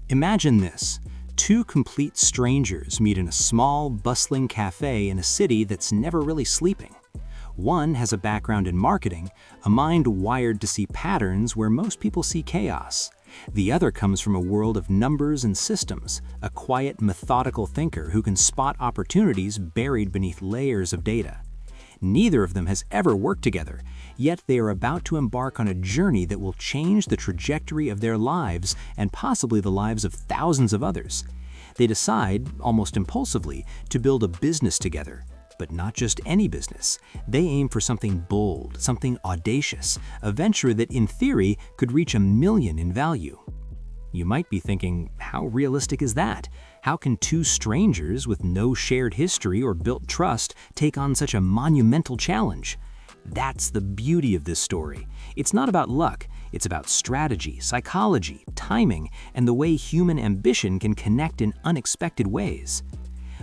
Imagine this. Two complete strangers meet in a small, bustling cafe in a city that's never really sleeping. One has a background in marketing, a mind wired to see patterns where most people see chaos. The other comes from a world of numbers and systems, a quiet, methodical thinker who can spot opportunities buried beneath layers of data. Neither of them has ever worked together, yet they are about to embark on a journey that will change the trajectory of their lives and possibly the lives of thousands of others. They decide, almost impulsively, to build a business together. But not just any business. They aim for something bold, something audacious, a venture that in theory could reach $1 million in value. You might be thinking, how realistic is that? How can two strangers with no shared history or built trust take on such a monumental challenge? That's the beauty of this story. It's not about luck, it's about strategy, psychology, timing, and the way human ambition can connect in unexpected ways.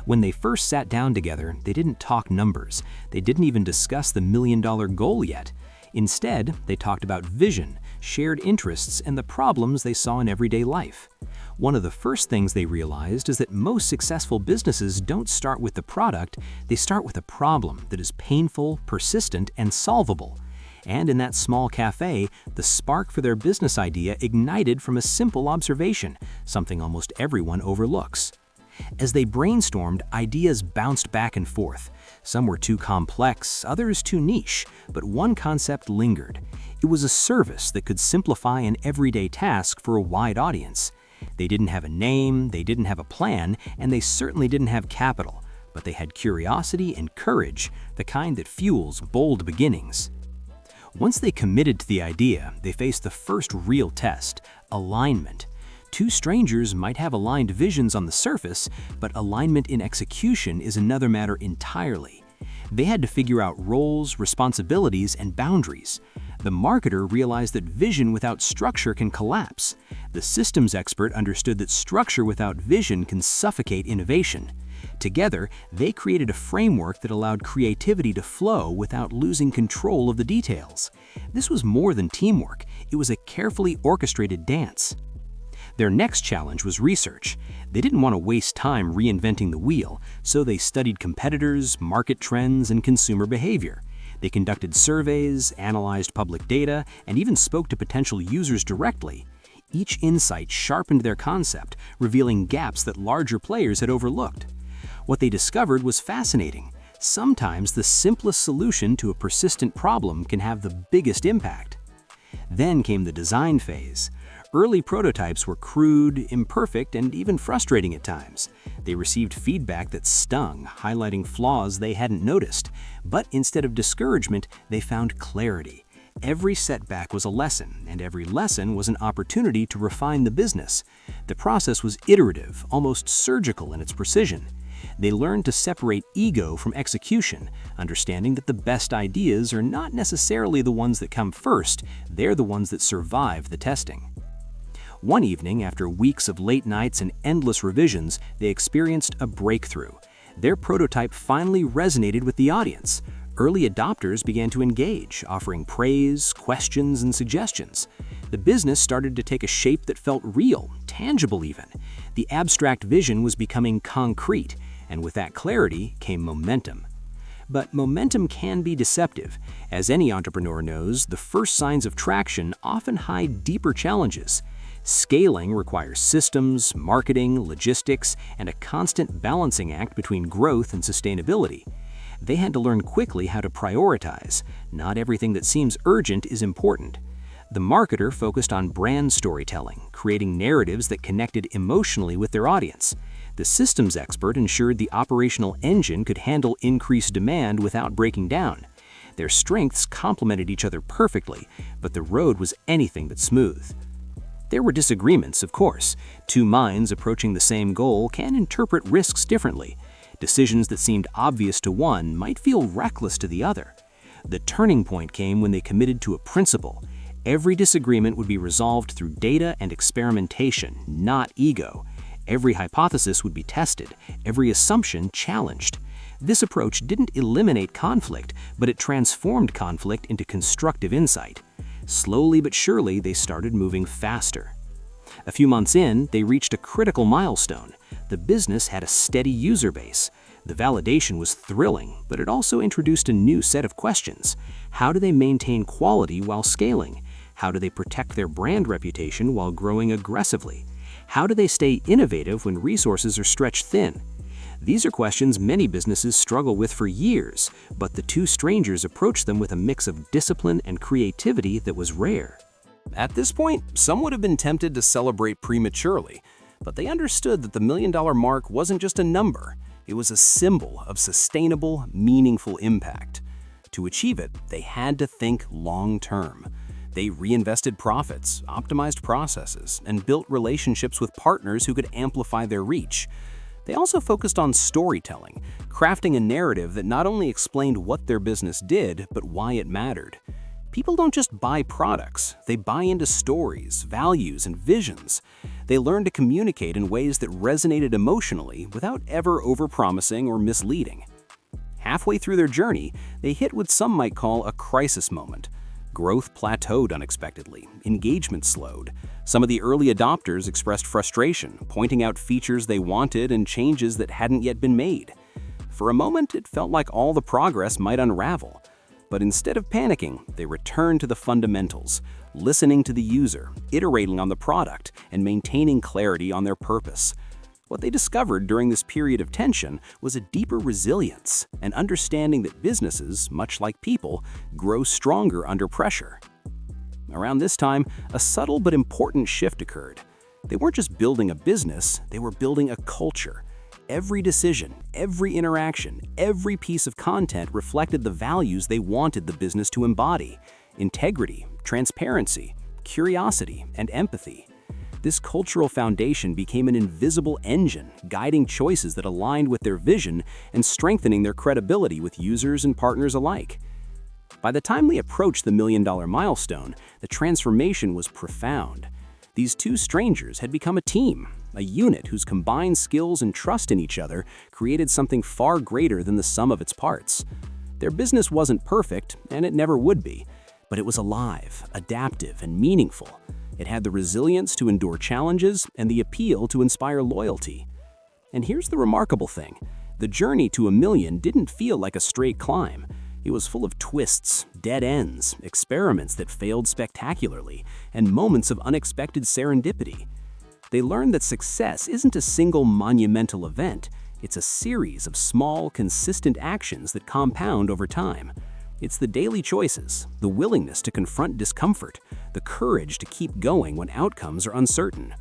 When they first sat down together, they didn't talk numbers. They didn't even discuss the $1 million goal yet. Instead, they talked about vision, shared interests, and the problems they saw in everyday life. One of the first things they realized is that most successful businesses don't start with the product, they start with a problem that is painful, persistent, and solvable. And in that small cafe, the spark for their business idea ignited from a simple observation, something almost everyone overlooks. As they brainstormed, ideas bounced back and forth. Some were too complex, others too niche, but one concept lingered. It was a service that could simplify an everyday task for a wide audience. They didn't have a name, they didn't have a plan, and they certainly didn't have capital, but they had curiosity and courage, the kind that fuels bold beginnings. Once they committed to the idea, they faced the first real test: alignment. Two strangers might have aligned visions on the surface, but alignment in execution is another matter entirely. They had to figure out roles, responsibilities, and boundaries. The marketer realized that vision without structure can collapse. The systems expert understood that structure without vision can suffocate innovation. Together, they created a framework that allowed creativity to flow without losing control of the details. This was more than teamwork. It was a carefully orchestrated dance. Their next challenge was research. They didn't want to waste time reinventing the wheel, so they studied competitors, market trends, and consumer behavior. They conducted surveys, analyzed public data, and even spoke to potential users directly. Each insight sharpened their concept, revealing gaps that larger players had overlooked. What they discovered was fascinating. Sometimes the simplest solution to a persistent problem can have the biggest impact. Then came the design phase. Early prototypes were crude, imperfect, and even frustrating at times. They received feedback that stung, highlighting flaws they hadn't noticed. But instead of discouragement, they found clarity. Every setback was a lesson, and every lesson was an opportunity to refine the business. The process was iterative, almost surgical in its precision. They learned to separate ego from execution, understanding that the best ideas are not necessarily the ones that come first, they're the ones that survive the testing. One evening, after weeks of late nights and endless revisions, they experienced a breakthrough. Their prototype finally resonated with the audience. Early adopters began to engage, offering praise, questions, and suggestions. The business started to take a shape that felt real, tangible even. The abstract vision was becoming concrete, and with that clarity came momentum. But momentum can be deceptive. As any entrepreneur knows, the first signs of traction often hide deeper challenges. Scaling requires systems, marketing, logistics, and a constant balancing act between growth and sustainability. They had to learn quickly how to prioritize. Not everything that seems urgent is important. The marketer focused on brand storytelling, creating narratives that connected emotionally with their audience. The systems expert ensured the operational engine could handle increased demand without breaking down. Their strengths complemented each other perfectly, but the road was anything but smooth. There were disagreements, of course. Two minds approaching the same goal can interpret risks differently. Decisions that seemed obvious to one might feel reckless to the other. The turning point came when they committed to a principle. Every disagreement would be resolved through data and experimentation, not ego. Every hypothesis would be tested, every assumption challenged. This approach didn't eliminate conflict, but it transformed conflict into constructive insight. Slowly but surely, they started moving faster. A few months in, they reached a critical milestone. The business had a steady user base. The validation was thrilling, but it also introduced a new set of questions. How do they maintain quality while scaling? How do they protect their brand reputation while growing aggressively? How do they stay innovative when resources are stretched thin? These are questions many businesses struggle with for years, but the two strangers approached them with a mix of discipline and creativity that was rare. At this point, some would have been tempted to celebrate prematurely, but they understood that the million-dollar mark wasn't just a number. It was a symbol of sustainable, meaningful impact. To achieve it, they had to think long-term. They reinvested profits, optimized processes, and built relationships with partners who could amplify their reach. They also focused on storytelling, crafting a narrative that not only explained what their business did, but why it mattered. People don't just buy products, they buy into stories, values, and visions. They learn to communicate in ways that resonated emotionally without ever overpromising or misleading. Halfway through their journey, they hit what some might call a crisis moment. Growth plateaued unexpectedly, engagement slowed. Some of the early adopters expressed frustration, pointing out features they wanted and changes that hadn't yet been made. For a moment, it felt like all the progress might unravel. But instead of panicking, they returned to the fundamentals, listening to the user, iterating on the product, and maintaining clarity on their purpose. What they discovered during this period of tension was a deeper resilience, an understanding that businesses, much like people, grow stronger under pressure. Around this time, a subtle but important shift occurred. They weren't just building a business, they were building a culture. Every decision, every interaction, every piece of content reflected the values they wanted the business to embody: integrity, transparency, curiosity, and empathy. This cultural foundation became an invisible engine, guiding choices that aligned with their vision and strengthening their credibility with users and partners alike. By the time they approached the million-dollar milestone, the transformation was profound. These two strangers had become a team, a unit whose combined skills and trust in each other created something far greater than the sum of its parts. Their business wasn't perfect, and it never would be, but it was alive, adaptive, and meaningful. It had the resilience to endure challenges and the appeal to inspire loyalty. And here's the remarkable thing. The journey to $1 million didn't feel like a straight climb. It was full of twists, dead ends, experiments that failed spectacularly, and moments of unexpected serendipity. They learned that success isn't a single monumental event. It's a series of small, consistent actions that compound over time. It's the daily choices, the willingness to confront discomfort, the courage to keep going when outcomes are uncertain.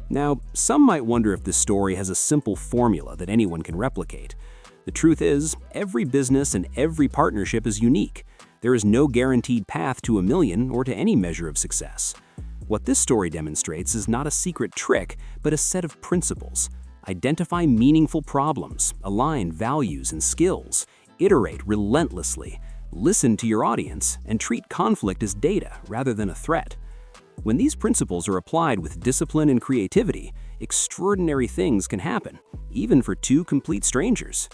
Now, some might wonder if this story has a simple formula that anyone can replicate. The truth is, every business and every partnership is unique. There is no guaranteed path to $1 million or to any measure of success. What this story demonstrates is not a secret trick, but a set of principles. Identify meaningful problems, align values and skills, iterate relentlessly, listen to your audience, and treat conflict as data rather than a threat. When these principles are applied with discipline and creativity, extraordinary things can happen, even for two complete strangers.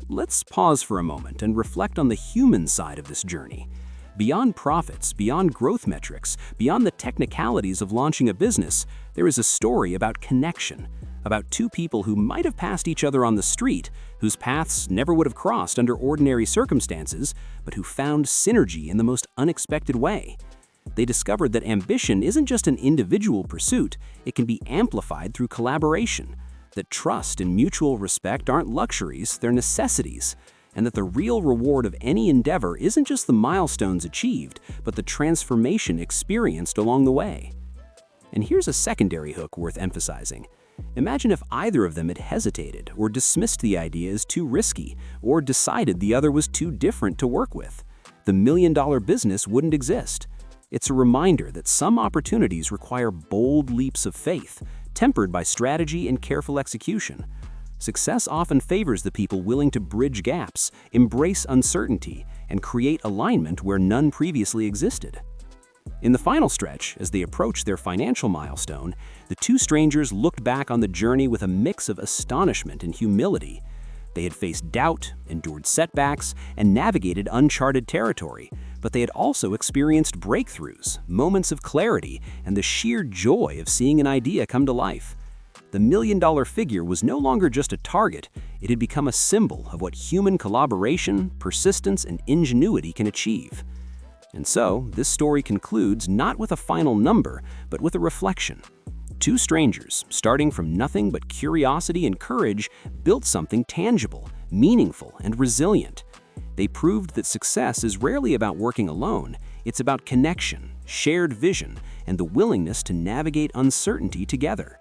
Let's pause for a moment and reflect on the human side of this journey. Beyond profits, beyond growth metrics, beyond the technicalities of launching a business, there is a story about connection, about two people who might have passed each other on the street, whose paths never would have crossed under ordinary circumstances, but who found synergy in the most unexpected way. They discovered that ambition isn't just an individual pursuit, it can be amplified through collaboration, that trust and mutual respect aren't luxuries, they're necessities, and that the real reward of any endeavor isn't just the milestones achieved, but the transformation experienced along the way. And here's a secondary hook worth emphasizing. Imagine if either of them had hesitated or dismissed the idea as too risky or decided the other was too different to work with. The million-dollar business wouldn't exist. It's a reminder that some opportunities require bold leaps of faith, tempered by strategy and careful execution. Success often favors the people willing to bridge gaps, embrace uncertainty, and create alignment where none previously existed. In the final stretch, as they approached their financial milestone, the two strangers looked back on the journey with a mix of astonishment and humility. They had faced doubt, endured setbacks, and navigated uncharted territory, but they had also experienced breakthroughs, moments of clarity, and the sheer joy of seeing an idea come to life. The million-dollar figure was no longer just a target, it had become a symbol of what human collaboration, persistence, and ingenuity can achieve. And so, this story concludes not with a final number, but with a reflection. Two strangers, starting from nothing but curiosity and courage, built something tangible, meaningful, and resilient. They proved that success is rarely about working alone, it's about connection, shared vision, and the willingness to navigate uncertainty together.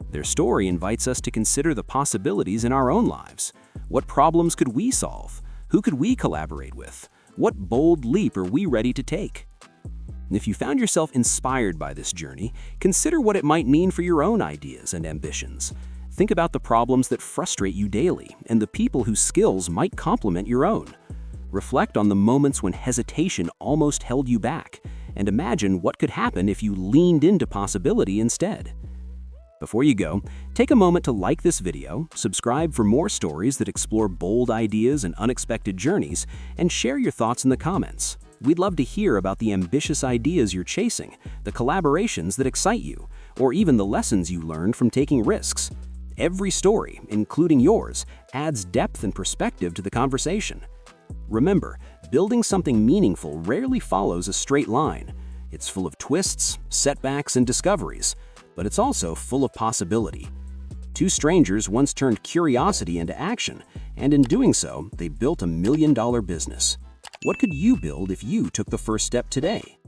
Their story invites us to consider the possibilities in our own lives. What problems could we solve? Who could we collaborate with? What bold leap are we ready to take? If you found yourself inspired by this journey, consider what it might mean for your own ideas and ambitions. Think about the problems that frustrate you daily and the people whose skills might complement your own. Reflect on the moments when hesitation almost held you back, and imagine what could happen if you leaned into possibility instead. Before you go, take a moment to like this video, subscribe for more stories that explore bold ideas and unexpected journeys, and share your thoughts in the comments. We'd love to hear about the ambitious ideas you're chasing, the collaborations that excite you, or even the lessons you learned from taking risks. Every story, including yours, adds depth and perspective to the conversation. Remember, building something meaningful rarely follows a straight line. It's full of twists, setbacks, and discoveries, but it's also full of possibility. Two strangers once turned curiosity into action, and in doing so, they built a million-dollar business. What could you build if you took the first step today?